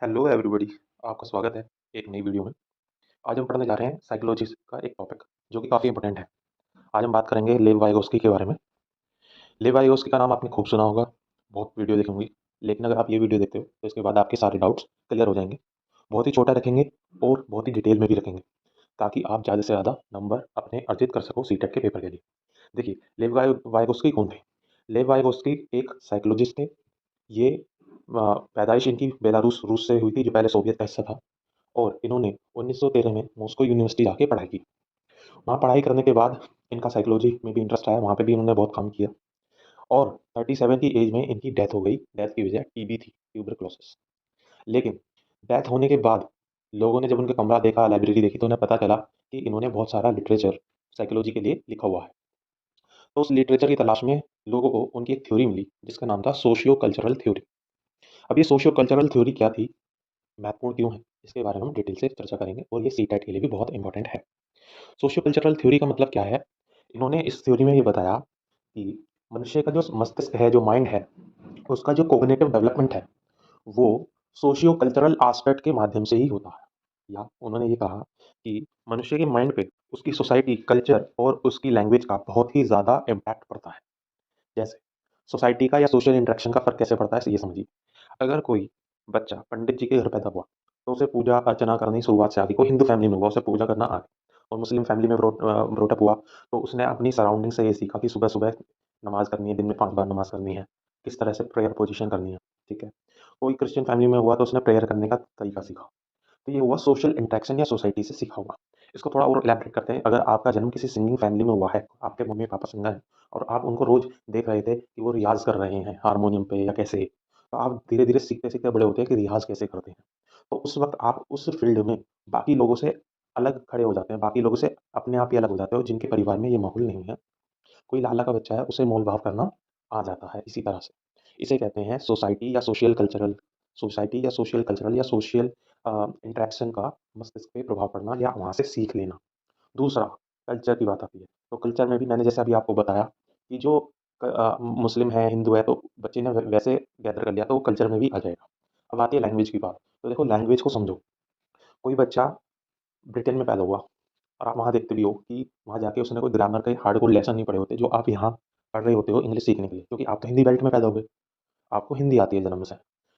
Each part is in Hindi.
हेलो एवरीबॉडी, आपका स्वागत है एक नई वीडियो में। आज हम पढ़ने जा रहे हैं साइकोलॉजी का एक टॉपिक जो कि काफ़ी इंपॉर्टेंट है। आज हम बात करेंगे लेव वाइगोस्की के बारे में। लेव वाइगोस्की का नाम आपने खूब सुना होगा, बहुत वीडियो देखे होंगे। लेकिन अगर आप ये वीडियो देखते हो तो इसके बाद आपके सारे डाउट्स क्लियर हो जाएंगे। बहुत ही छोटा रखेंगे और बहुत ही डिटेल में भी रखेंगे, ताकि आप ज़्यादा से ज़्यादा नंबर अपने अर्जित कर सको सीटेट के पेपर के लिए। देखिए, लेव वाइगोस्की कौन थे? लेव वाइगोस्की एक साइकोलॉजिस्ट थे। ये पैदाइश इनकी बेलारूस रूस से हुई थी, जो पहले सोवियत का हिस्सा था। और इन्होंने 1913 में मॉस्को यूनिवर्सिटी जाके पढ़ाई की। वहाँ पढ़ाई करने के बाद इनका साइकोलॉजी में भी इंटरेस्ट आया, वहाँ पे भी इन्होंने बहुत काम किया। और 37 की एज में इनकी डेथ हो गई। डेथ की वजह टीबी थी, ट्यूबरक्लोसिस। लेकिन डेथ होने के बाद लोगों ने जब उनका कमरा देखा, लाइब्रेरी देखी, तो उन्हें पता चला कि इन्होंने बहुत सारा लिटरेचर साइकोलॉजी के लिए लिखा हुआ है। तो उस लिटरेचर की तलाश में लोगों को उनकी एक थ्योरी मिली, जिसका नाम था सोशियो कल्चरल थ्योरी। अब ये सोशियो कल्चरल थ्योरी क्या थी, महत्वपूर्ण क्यों है, इसके बारे में हम डिटेल से चर्चा करेंगे, और ये सीटेट के लिए भी बहुत इंपॉर्टेंट है। सोशियो कल्चरल थ्योरी का मतलब क्या है? इन्होंने इस थ्योरी में ये बताया कि मनुष्य का जो मस्तिष्क है, जो माइंड है, उसका जो कोग्निटिव डेवलपमेंट है, वो सोशियो कल्चरल एस्पेक्ट के माध्यम से ही होता है। या उन्होंने ये कहा कि मनुष्य के माइंड पे उसकी सोसाइटी, कल्चर और उसकी लैंग्वेज का बहुत ही ज़्यादा इम्पैक्ट पड़ता है। जैसे सोसाइटी का या सोशल इंटरेक्शन का फ़र्क कैसे पड़ता है, ये समझिए। अगर कोई बच्चा पंडित जी के घर पैदा हुआ, तो उसे पूजा अर्चना करनी शुरुआत से आ गई। कोई हिंदू फैमिली में हुआ, उसे पूजा करना आ गया। और मुस्लिम फैमिली में ब्रोटअप हुआ, तो उसने अपनी सराउंडिंग से ये सीखा कि सुबह-सुबह नमाज़ करनी है, दिन में 5 बार नमाज़ करनी है, किस तरह से प्रेयर पोज़ीशन करनी है, ठीक है। कोई क्रिश्चियन फैमिली में हुआ, तो उसने प्रेयर करने का तरीका सीखा। तो ये हुआ सोशल इंटरेक्शन या सोसाइटी से सीखा हुआ। इसको थोड़ा और इलैबोरेट करते हैं। अगर आपका जन्म किसी सिंगिंग फैमिली में हुआ है, आपके मम्मी-पापा सिंगर हैं, और आप उनको रोज़ देख रहे थे कि वो रियाज़ कर रहे हैं हारमोनियम पे या कैसे, तो आप धीरे-धीरे सीखते-सीखते बड़े होते हैं कि रियाज़ कैसे करते हैं। तो उस वक़्त आप उस फ़ील्ड में बाकी लोगों से अलग खड़े हो जाते हैं, बाकी लोगों से अपने आप ही अलग हो जाते हो, जिनके परिवार में ये माहौल नहीं है। कोई लाला का बच्चा है, उसे मोल-भाव करना आ जाता है इसी तरह से। इसे कहते हैं सोसाइटी या सोशल कल्चरल या सोशल इंटरैक्शन का मस्तिष्क पे प्रभाव पड़ना या वहाँ से सीख लेना। दूसरा, कल्चर की बात आती है। तो कल्चर में भी मैंने जैसे अभी आपको बताया कि जो मुस्लिम है, हिंदू है, तो बच्चे ने वैसे गैदर कर लिया, तो वो कल्चर में भी आ जाएगा। अब आती है लैंग्वेज की बात। तो देखो, लैंग्वेज को समझो। कोई बच्चा ब्रिटेन में पैदा हुआ, और आप वहाँ देखते भी हो कि वहाँ जाके उसने कोई ग्रामर के हार्डकोर लेसन नहीं पढ़े होते, जो आप यहाँ पढ़ रहे होते हो इंग्लिश सीखने के लिए, क्योंकि आप तो हिंदी बेल्ट में पैदा हुए, आपको हिंदी आती है जन्म से।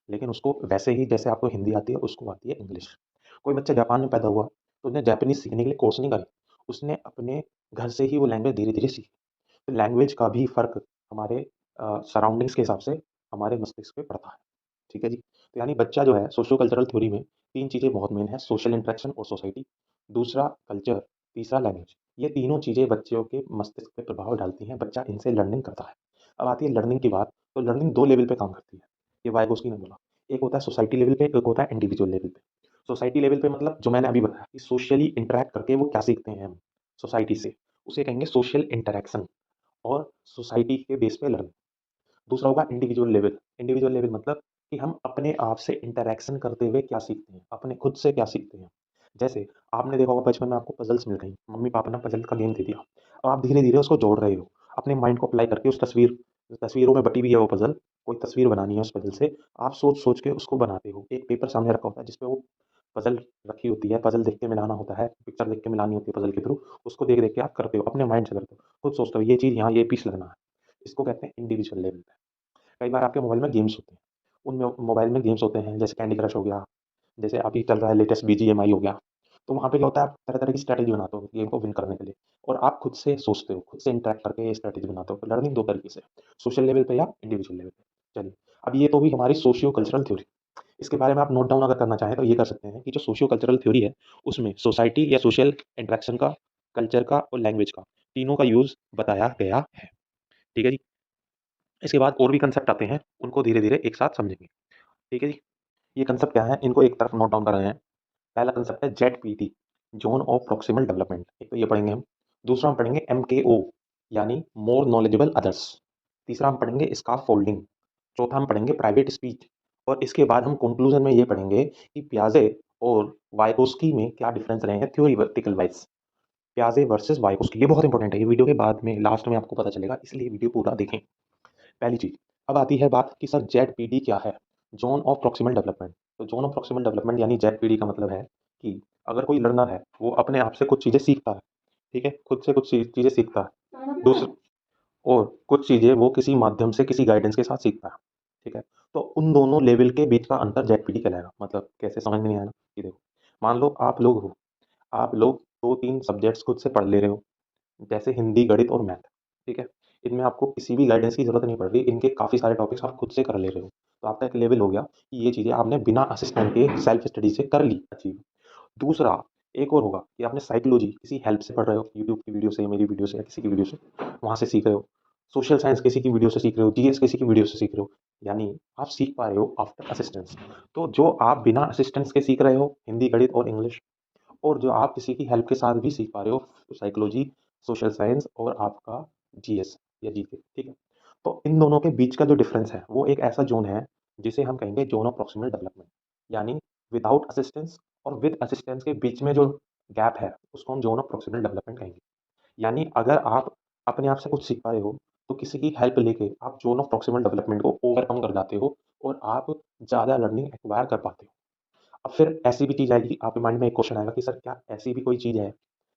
लेकिन उसको वैसे ही जैसे आपको हिंदी आती है, उसको आती है इंग्लिश। कोई बच्चा जापान में पैदा हुआ, तो उसने जापानीज़ सीखने के लिए कोर्स नहीं करा, उसने अपने घर से ही वो लैंग्वेज धीरे-धीरे सीखी। तो लैंग्वेज का भी फ़र्क हमारे सराउंडिंग्स के हिसाब से हमारे मस्तिष्क पे पड़ता है। ठीक है जी? तो यानी बच्चा जो है, सोशियो कल्चरल थ्योरी में 3 चीज़ें बहुत मेन हैं, सोशल इंटरेक्शन और सोसाइटी, दूसरा कल्चर, तीसरा लैंग्वेज। ये तीनों चीज़ें बच्चों के मस्तिष्क पे प्रभाव डालती हैं, बच्चा इनसे लर्निंग करता है। अब आती है लर्निंग की बात, तो लर्निंग 2 लेवल पे काम करती है, ये वाइगोस्की ने बोला। एक होता है सोसाइटी लेवल पे, एक होता है इंडिविजुअल लेवल पे। सोसाइटी लेवल पे मतलब जो मैंने अभी बताया कि सोशली इंटरैक्ट करके वो क्या सीखते हैं हम सोसाइटी से, उसे कहेंगे सोशल इंटरैक्शन और सोसाइटी के बेस पे लर्निंग। दूसरा होगा इंडिविजुअल लेवल। इंडिविजुअल लेवल मतलब कि हम अपने आप से इंटरैक्शन करते हुए क्या सीखते हैं, अपने खुद से क्या सीखते हैं। जैसे आपने देखा होगा, बचपन में आपको पज़ल्स मिल गई, मम्मी-पापा ने पज़ल का गेम दे दिया। अब आप धीरे-धीरे उसको जोड़ रहे हो, अपने माइंड को अप्लाई करके उस तस्वीरों में बटी हुई है वो पज़ल, कोई तस्वीर बनानी है उस पज़ल से, आप सोच-सोच के उसको बनाते हो। एक पेपर सामने रखा होता है, जिस पे वो पज़ल रखी होती है, पज़ल देख के मिलाना होता है, पिक्चर देख के मिलानी होती है पज़ल के थ्रू, उसको देख-देख के आप करते हो, अपने माइंड से करते हो। खुद सोचते हो ये चीज़ यहाँ ये पीस लगना है। इसको कहते हैं इंडिविजुअल लेवल पे। कई बार आपके मोबाइल में गेम्स होते हैं। उनमें मोबाइल में गेम्स होते हैं, जैसे कैंडी क्रश हो गया, जैसे अभी चल रहा है लेटेस्ट बीजीएमआई हो गया। तो वहाँ पे क्या होता है, आप तरह-तरह की स्ट्रैटेजी बनाते हो गेम को विन करने के लिए, और आप खुद से सोचते हो, खुद से इंटरैक्ट करके ये स्ट्रैटेजी बनाते हो। तो लर्निंग 2 तरीके से, सोशल लेवल पे या इंडिविजुअल लेवल पे। चलिए, अब ये तो हुई हमारी सोशियो कल्चरल थ्योरी। इसके बारे में आप नोट डाउन अगर करना चाहें, तो ये कर सकते हैं कि जो सोशियो कल्चरल थ्योरी है, उसमें सोसाइटी या सोशल इंटरैक्शन का, कल्चर का और लैंग्वेज का, तीनों का यूज़ बताया गया है। ठीक है जी? इसके बाद और भी कंसेप्ट आते हैं, उनको धीरे-धीरे एक साथ समझेंगे। ठीक है जी? ये कंसेप्ट क्या है, इनको एक तरफ नोट डाउन कर रहे हैं। पहला कंसेप्ट है जेडपीटी, ज़ोन ऑफ प्रॉक्सिमल डेवलपमेंट, एक तो ये पढ़ेंगे हम। दूसरा हम पढ़ेंगे एमकेओ, यानी मोर नॉलेजेबल अदर्स। तीसरा हम पढ़ेंगे स्काफोल्डिंग। चौथा हम पढ़ेंगे प्राइवेट स्पीच। और इसके बाद हम कंक्लूजन में ये पढ़ेंगे कि पियाजे और वाइगोस्की में क्या डिफरेंस रहे हैं थ्योरेटिकल वाइज। पियाजे वर्सेस वाइगोस्की, ये बहुत इंपॉर्टेंट है, ये वीडियो के बाद में लास्ट में आपको पता चलेगा, इसलिए वीडियो पूरा देखें। पहली चीज़, अब आती है बात कि सर जेडपीटी क्या है? Zone of proximal development. तो ज़ोन ऑफ प्रॉक्सिमल डेवलपमेंट यानी ज़ेड-पीडी का मतलब है कि अगर कोई लर्नर है, वो अपने आप से कुछ चीज़ें सीखता है, ठीक है? खुद से कुछ चीज़ें सीखता है। और कुछ चीज़ें वो किसी माध्यम से, किसी गाइडेंस के साथ सीखता है, ठीक है? तो उन दोनों लेवल के बीच का अंतर ज़ेड-पीडी कहलाएगा। मतलब कैसे, समझ में नहीं आया ना? ये देखो, मान लो आप लोग हो, आप लोग 2-3 सब्जेक्ट्स खुद से पढ़ ले रहे हो, जैसे हिंदी, गणित और मैथ, ठीक है? इनमें आपको किसी भी गाइडेंस की ज़रूरत नहीं पड़ रही, इनके काफ़ी सारे टॉपिक्स आप खुद से कर ले रहे हो। तो आपका एक लेवल हो गया कि ये चीज़ें आपने बिना असिस्टेंट के सेल्फ स्टडी से कर ली, अचीव। दूसरा, एक और होगा कि आपने साइकोलॉजी किसी हेल्प से पढ़ रहे हो, यूट्यूब की वीडियो से, मेरी वीडियो से या किसी की वीडियो से, वहाँ से सीख रहे हो। सोशल साइंस किसी की वीडियो से सीख रहे हो, जीएस किसी की वीडियो से सीख रहे हो, यानी आप सीख पा रहे हो आफ्टर असिस्टेंस। तो जो आप बिना असिस्टेंस के सीख रहे हो, हिंदी, गणित और इंग्लिश, और जो आप किसी की हेल्प के साथ भी सीख पा रहे हो, साइकोलॉजी, सोशल साइंस और आपका जीएस या जीके, ठीक है? तो इन दोनों के बीच का जो डिफरेंस है, वो एक ऐसा ज़ोन है, जिसे हम कहेंगे ज़ोन ऑफ प्रॉक्सिमल डेवलपमेंट, यानी विदाउट असिस्टेंस और विद असिस्टेंस के बीच में जो गैप है, उसको हम ज़ोन ऑफ प्रॉक्सिमल डेवलपमेंट कहेंगे। यानी अगर आप अपने आप से कुछ सीख पा रहे हो, तो किसी की हेल्प लेके आप ज़ोन ऑफ प्रॉक्सिमल डेवलपमेंट को ओवरकम कर जाते हो और आप ज़्यादा लर्निंग एक्वायर कर पाते हो। अब फिर ऐसी भी चीज़ आएगी, आपके माइंड में एक क्वेश्चन आएगा कि सर, क्या ऐसी भी कोई चीज़ है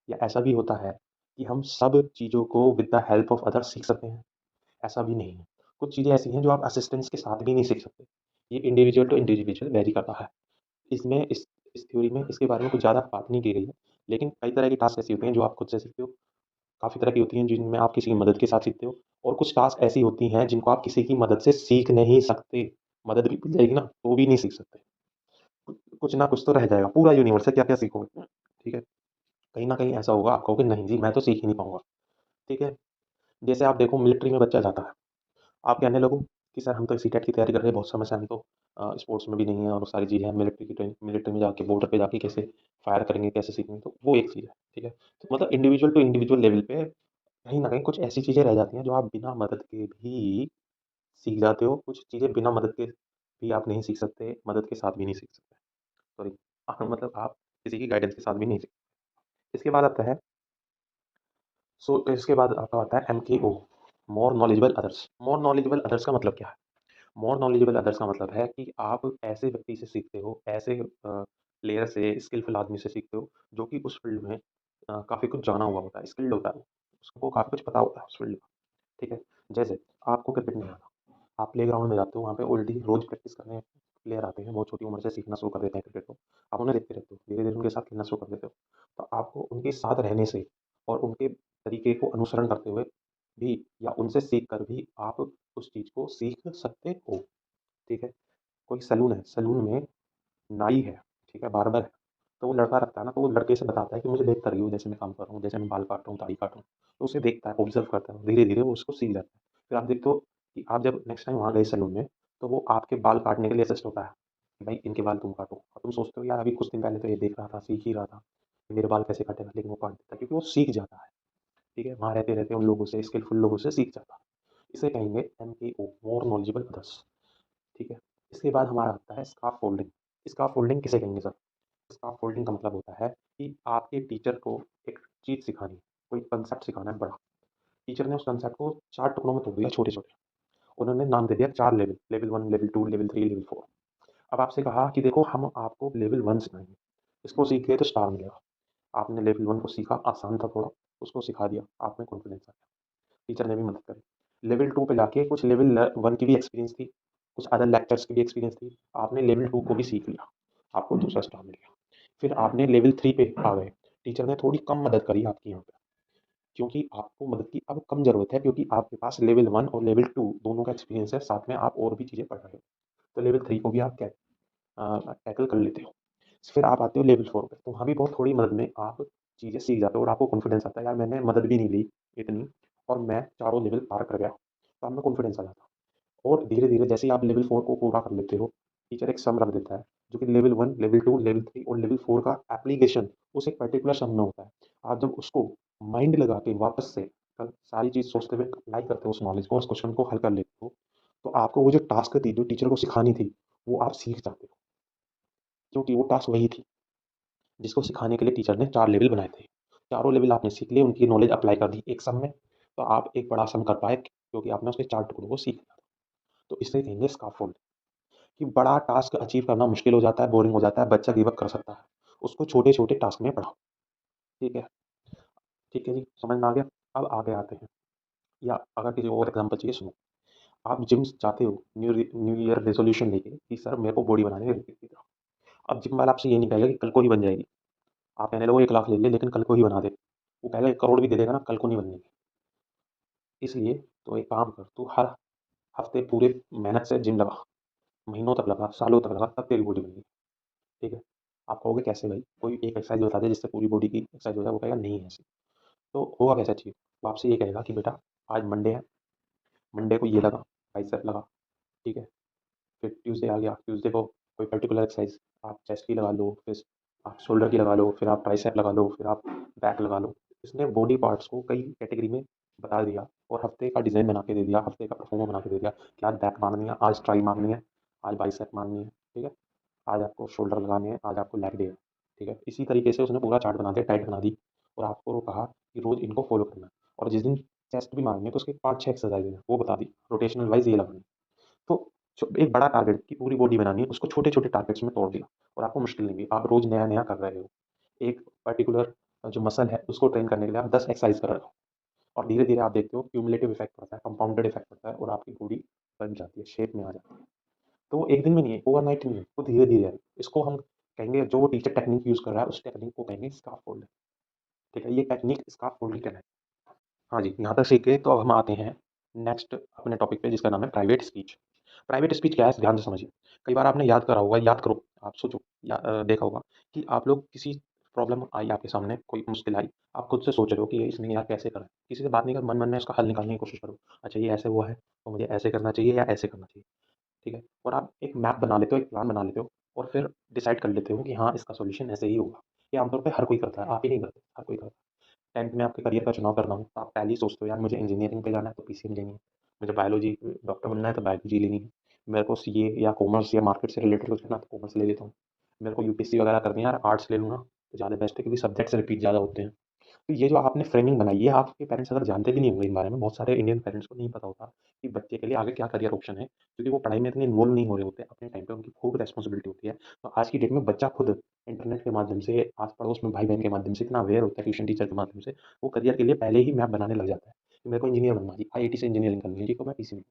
या ऐसा भी होता है कि हम सब चीज़ों को with the help of others सीख सकते हैं? ऐसा भी नहीं है। कुछ चीज़ें ऐसी हैं जो आप असिस्टेंस के साथ भी नहीं सीख सकते। ये इंडिविजुअल टू इंडिविजुअल वेरी करता है। इसमें इस थ्योरी में इसके बारे में कुछ ज़्यादा बात नहीं की गई है, लेकिन कई तरह की टास्क ऐसी होती हैं जो आप खुद से सीखते हो, काफ़ी तरह की होती हैं जिनमें आप किसी की मदद के साथ सीखते हो, और कुछ टास्क ऐसी होती हैं जिनको आप किसी की मदद से सीख नहीं सकते। मदद भी मिल जाएगी ना, तो भी नहीं सीख सकते। कुछ ना कुछ तो रह जाएगा, पूरा यूनिवर्स है, क्या-क्या सीखोगे? ठीक है? कहीं न कहीं ऐसा होगा, आप कहोगे नहीं जी, मैं तो सीख ही नहीं पाऊँगा, ठीक है? जैसे आप देखो, मिलिट्री में बच्चा जाता है, आप कहने लगो कि सर, हम तो सीटेट की तैयारी कर रहे हैं बहुत समय से, हम तो स्पोर्ट्स में भी नहीं है और सारी चीज़ें हैं, मिलिट्री की ट्रेनिंग, मिलिट्री में जाके बॉर्डर पे जाके कैसे फायर करेंगे, कैसे सीखेंगे, तो वो एक चीज़ है, ठीक है? तो मतलब इंडिविजुअल टू इंडिविजुअल लेवल पे कहीं न कहीं कुछ ऐसी चीज़ें रह जाती हैं जो आप बिना मदद के भी सीख जाते हो, कुछ चीज़ें बिना मदद के भी आप नहीं सीख सकते, मदद के साथ भी नहीं सीख सकते। सॉरी, मतलब आप किसी की गाइडेंस के साथ भी नहीं सीख। इसके बाद आता है, इसके बाद आपका आता है MKO, more knowledgeable others. More knowledgeable others का मतलब क्या है? मोर नॉलेजेबल अदर्स का मतलब है कि आप ऐसे व्यक्ति से सीखते हो, ऐसे प्लेयर से, स्किलफुल आदमी से सीखते हो, जो कि उस फ़ील्ड में काफ़ी कुछ जाना हुआ होता है, स्किल्ड होता है वो, उसको काफ़ी कुछ पता होता है उस फ़ील्ड में, ठीक है? जैसे आपको क्रिकेट नहीं आता, आप प्लेग्राउंड में जाते हो, वहाँ पे ऑलरेडी रोज़ प्रैक्टिस करने प्लेयर आते हैं, बहुत छोटी उम्र से सीखना शुरू कर देते हैं क्रिकेट को। आप उन्हें देखते रहते हो, धीरे-धीरे उनके साथ खेलना शुरू कर देते हो। तो आपको उनके साथ रहने से और उनके तरीके को अनुसरण करते हुए भी या उनसे सीख कर भी आप उस चीज़ को सीख सकते हो, ठीक है? कोई सैलून है, सैलून में नाई है, ठीक है, बार्बर है, तो वो लड़का रखता है ना, तो वो लड़के से बताता है कि मुझे देखता रहिए जैसे मैं काम कर रहा हूँ, जैसे मैं बाल काट रहा हूँ, दाढ़ी काट रहा हूँ, तो उसे देखता है, ऑब्ज़र्व करता है, धीरे-धीरे वो उसको सीख जाता है। फिर आप देखते हो कि आप जब नेक्स्ट टाइम वहाँ गए सैलून में, तो वो आपके बाल काटने के लिए असिस्ट होता है, कि भाई इनके बाल तुम काटो। और तुम सोचते हो यार, अभी कुछ दिन पहले तो ये देख रहा था, सीख ही रहा था, मेरे बाल कैसे काटेगा, लेकिन वो काट देता है क्योंकि वो सीख जाता है, ठीक है? वहाँ रहते-रहते उन लोगों से, स्किलफुल लोगों से सीख जाता है। इसे कहेंगे एमएओ, मोर नॉलेजेबल अदर्स, ठीक है? इसके बाद हमारा आता है स्काफोल्डिंग। स्काफोल्डिंग किसे कहेंगे सर? स्काफोल्डिंग का मतलब होता है कि आपके टीचर को एक चीज़ सिखानी है, कोई कंसेप्ट सिखाना है बड़ा। टीचर ने उस कंसेप्ट को 4 टुकड़ों में तोड़ दिया, छोटे-छोटे। उन्होंने नाम दे दिया 4 level, level 1, level 2, level 3, level 4। अब आपसे कहा कि देखो, हम आपको लेवल 1 सिखाएँगे, इसको सीख गए तो स्टार मिलेगा। आपने लेवल 1 को सीखा, आसान था थोड़ा, उसको सिखा दिया, आप में कॉन्फिडेंस आ गया, टीचर ने भी मदद करी। लेवल 2 पे जाके कुछ लेवल 1 की भी एक्सपीरियंस थी, कुछ अदर लेक्चर्स की भी एक्सपीरियंस थी, आपने लेवल 2 को भी सीख लिया, आपको दूसरा स्टार मिल गया। फिर आपने लेवल 3 पे आ गए, टीचर ने थोड़ी कम मदद करी आपकी यहाँ पे, क्योंकि आपको मदद की अब कम ज़रूरत है, क्योंकि आपके पास लेवल 1 और लेवल 2 दोनों का एक्सपीरियंस है, साथ में आप और भी चीज़ें पढ़ रहे हो। तो लेवल 3 को भी आप टैकल कर लेते हो। फिर आप आते हो लेवल 4 पे, तो वहाँ भी बहुत थोड़ी मदद में आप चीज़ें सीख जाते हो और आपको कॉन्फिडेंस आता है, यार मैंने मदद भी नहीं ली इतनी और मैं चारों लेवल पार कर गया। तो आप में कॉन्फिडेंस आ जाता है। और धीरे-धीरे जैसे ही आप लेवल 4 को पूरा कर लेते हो, टीचर एक सम रख देता है, जो कि लेवल 1, लेवल 2, लेवल 3 और लेवल 4 का एप्लीकेशन उस एक पर्टिकुलर सम में होता है। आप जब उसको माइंड लगा के वापस से सारी चीज़ सोचते हुए अप्लाई करते हो उस नॉलेज को, उस क्वेश्चन को हल कर लेते हो, तो आपको वो जो टास्क थी, जो टीचर को सिखानी थी, वो आप सीख जाते हो। क्योंकि वो टास्क वही थी, जिसको सिखाने के लिए टीचर ने 4 लेवल बनाए थे। चारों लेवल आपने सीख लिए, उनकी नॉलेज अप्लाई कर दी एक सम में, तो आप एक बड़ा सम कर पाए क्योंकि आपने उसके 4 टुकड़ों को सीख लिया। तो इसे कहेंगे स्काफोल्ड। कि बड़ा टास्क अचीव करना मुश्किल हो जाता है, बोरिंग हो जाता है, बच्चा गिव अप कर सकता है। उसको छोटे-छोटे टास्क में बढ़ाओ, ठीक है? ठीक है जी, समझ में आ गया? अब आगे आते हैं, या अगर किसी और एग्ज़ाम्पल चाहिए सुनो। आप जिम चाहते हो न्यू ईयर रेज़ोल्यूशन लेके कि सर मेरे को बॉडी बनानी है ऋतिक की तरह। अब जिम वाला आपसे ये नहीं कहेगा कि कल को ही बन जाएगी। आप कहने लगो 1 लाख ले ले लेकिन कल को ही बना दे। वो कहेगा 1 करोड़ भी दे देगा ना, कल को नहीं बननी। इसलिए तो एक काम कर, तू हर हफ़्ते पूरे मेहनत से जिम लगा, महीनों तक लगा, सालों तक लगा, तब तेरी बॉडी बनेगी, ठीक है? आप कहोगे कैसे भाई? कोई एक एक्सरसाइज़ बता दे जिससे पूरी बॉडी की एक्सरसाइज़ हो जाए, वो कहेगा नहीं है ऐसी। तो होगा कैसे अचीव? वो आपसे ये कहेगा कि बेटा आज मंडे है, मंडे को ये लगा, बाइसेप लगा, ठीक है? फिर ट्यूसडे आ गया, ट्यूसडे को कोई पर्टिकुलर एक्सरसाइज, आप चेस्ट की लगा लो, फिर आप शोल्डर की लगा लो, फिर आप ट्राइसेप लगा लो, फिर आप बैक लगा लो। इसने बॉडी पार्ट्स को कई कैटेगरी में बता दिया और हफ्ते का डिज़ाइन बना के दे दिया, हफ्ते का परफॉर्मा बना के दे दिया कि आज बैक मारनी है, आज ट्राई मारनी है, आज बाइसेप मारनी है, ठीक है? आज आपको शोल्डर लगाने हैं, आज आपको लेग डे है, ठीक है? इसी तरीके से उसने पूरा चार्ट बना दिया, डाइट बना दी और आपको वो कहा कि रोज़ इनको फॉलो करना है और जिस दिन चेस्ट भी मारेंगे तो उसके 5-6 एक्सरसाइज़ हैं, वो बता दी, रोटेशनल वाइज़ ये लगानी है। तो एक बड़ा टारगेट कि पूरी बॉडी बनानी है, उसको छोटे-छोटे टारगेट्स में तोड़ दिया और आपको मुश्किल नहीं हुई। आप रोज़ नया-नया कर रहे हो। एक पर्टिकुलर जो मसल है, उसको ट्रेन करने के लिए आप 10 एक्सरसाइज कर रहे हो और धीरे-धीरे आप देखते हो क्यूमुलेटिव इफेक्ट पड़ता है, कंपाउंडेड इफेक्ट पड़ता है और आपकी बॉडी बन जाती है, शेप में आ जाती है। तो वो एक दिन में नहीं है, ओवरनाइट नहीं है, वो धीरे-धीरे है। इसको हम कहेंगे, जो वो टीचर टेक्निक यूज़ कर रहा है, उस टेक्निक को कहेंगे स्काफोल्डिंग, ठीक है? ये टेक्निक स्काफोल्डिंग कहलाती है। हाँ जी, यहाँ तक सीख गए तो अब हम आते हैं नेक्स्ट अपने टॉपिक पे, जिसका नाम है प्राइवेट स्पीच। प्राइवेट स्पीच क्या है? ध्यान से समझिए। कई बार आपने याद करा होगा, याद करो, आप सोचो या देखा होगा कि आप लोग किसी प्रॉब्लम आई आपके सामने, कोई मुश्किल आई, आप खुद से सोच रहे हो कि ये इसमें यार कैसे करें? किसी से बात नहीं कर, मन-मन में उसका हल निकालने की कोशिश करो। अच्छा ये ऐसे हुआ है, तो मुझे ऐसे करना चाहिए या ऐसे करना चाहिए, ठीक है? और आप एक मैप बना लेते हो, एक प्लान बना लेते हो और फिर डिसाइड कर लेते हो कि हाँ, इसका सॉल्यूशन ऐसे ही होगा। ये आमतौर पे हर कोई करता है, आप ही नहीं करते, हर कोई करता है। 10th में आपके करियर का चुनाव करना हो, तो आप पहले ही सोचते हो यार मुझे इंजीनियरिंग पे जाना है तो पीसीएम लेनी है, मुझे बायोलॉजी डॉक्टर बनना है तो बायोलॉजी लेनी है, मेरे को सीए या कॉमर्स या मार्केट से रिलेटेड कुछ करना है तो कॉमर्स ले लेता हूँ, मेरे को यूपीएससी वगैरह करनी है यार आर्ट्स ले लूँगा तो ज़्यादा बेस्ट है, क्योंकि सब्जेक्ट्स रिपीट ज़्यादा होते हैं। तो ये जो आपने फ्रेमिंग बनाई है, आपके पेरेंट्स अगर जानते भी नहीं होंगे इन बारे में, बहुत सारे इंडियन पेरेंट्स को नहीं पता होता कि बच्चे के लिए आगे क्या करियर ऑप्शन है, क्योंकि वो पढ़ाई में इतने इन्वॉल्व नहीं हो रहे होते अपने टाइम पे, उनकी खूब रिस्पॉन्सिबिलिटी होती है। तो आज की डेट में बच्चा खुद इंटरनेट के माध्यम से, आस पड़ोस में भाई बहन के माध्यम से इतना अवेयर होता है, ट्यूशन टीचर के माध्यम से, वो करियर के लिए पहले ही मैप बनाने लग जाता है कि मेरे को इंजीनियर बनना है जी, आईआईटी से इंजीनियरिंग करनी है जी, तो मैं पीसी में,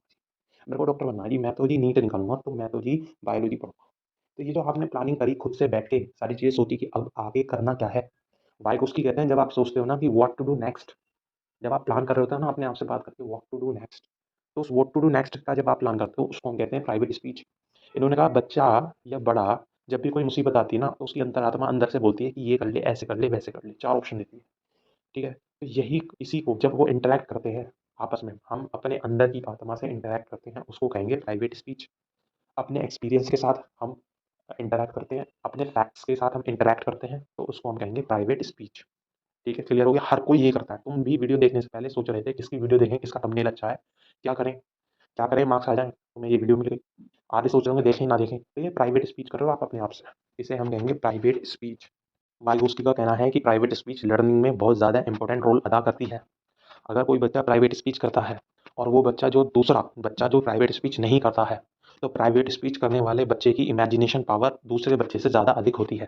मेरे को डॉक्टर बनना है जी, मैं तो जी नीट निकालूंगा, तो मैं तो जी बायोलॉजी पढ़ूंगा। तो ये जो आपने प्लानिंग करी खुद से बैठ के, सारी चीज़ें सोची कि अब आगे करना क्या है, वाई को उसकी कहते हैं जब आप सोचते हो ना कि व्हाट टू डू नेक्स्ट, जब आप प्लान कर रहे होते हो ना अपने आप से बात करके, व्हाट टू डू नेक्स्ट, तो उस व्हाट टू डू नेक्स्ट का जब आप प्लान करते हो उसको हम कहते हैं प्राइवेट स्पीच। इन्होंने कहा बच्चा या बड़ा जब भी कोई मुसीबत आती है ना, तो उसकी अंतरात्मा अंदर से बोलती है कि ये कर ले, ऐसे कर ले, वैसे कर ले, 4 ऑप्शन देती है, ठीक है? तो यही इसी को जब वो इंटरैक्ट करते हैं आपस में, हम अपने अंदर की आत्मा से इंटरैक्ट करते हैं, उसको कहेंगे प्राइवेट स्पीच। अपने एक्सपीरियंस के साथ हम इंटरैक्ट करते हैं, अपने फैक्ट्स के साथ हम इंटरैक्ट करते हैं, तो उसको हम कहेंगे प्राइवेट स्पीच। ठीक है, क्लियर हो गया? हर कोई ये करता है। तुम भी वीडियो देखने से पहले सोच रहे थे किसकी वीडियो देखें, किसका थंबनेल अच्छा है, क्या करें? क्या करें मार्क्स आ जाएँ, तुम्हें ये वीडियो मिल गई। आधे सोच रहे होंगे देखें ना देखें, तो ये प्राइवेट स्पीच कर रहे हो आप अपने आप से। इसे हम कहेंगे प्राइवेट स्पीच। माइगोस्की का कहना है कि प्राइवेट स्पीच लर्निंग में बहुत ज़्यादा इंपॉर्टेंट रोल अदा करती है। अगर कोई बच्चा प्राइवेट स्पीच करता है और वो बच्चा जो दूसरा बच्चा जो प्राइवेट स्पीच नहीं करता है, तो प्राइवेट स्पीच करने वाले बच्चे की इमेजिनेशन पावर दूसरे बच्चे से ज़्यादा अधिक होती है।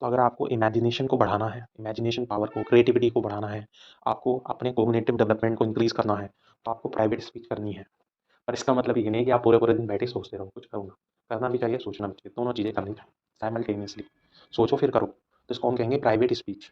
तो अगर आपको इमेजिनेशन को बढ़ाना है, इमेजिनेशन पावर को, क्रिएटिविटी को बढ़ाना है, आपको अपने कॉग्निटिव डेवलपमेंट को इंक्रीज़ करना है, तो आपको प्राइवेट स्पीच करनी है। पर इसका मतलब ये नहीं कि आप पूरे-पूरे दिन बैठे सोचते रहो, कुछ करो ना। करना भी चाहिए, सोचना भी चाहिए, दोनों चीज़ें करनी चाहिए साइमल्टेनियसली। सोचो फिर करो, तो इसको हम कहेंगे प्राइवेट स्पीच।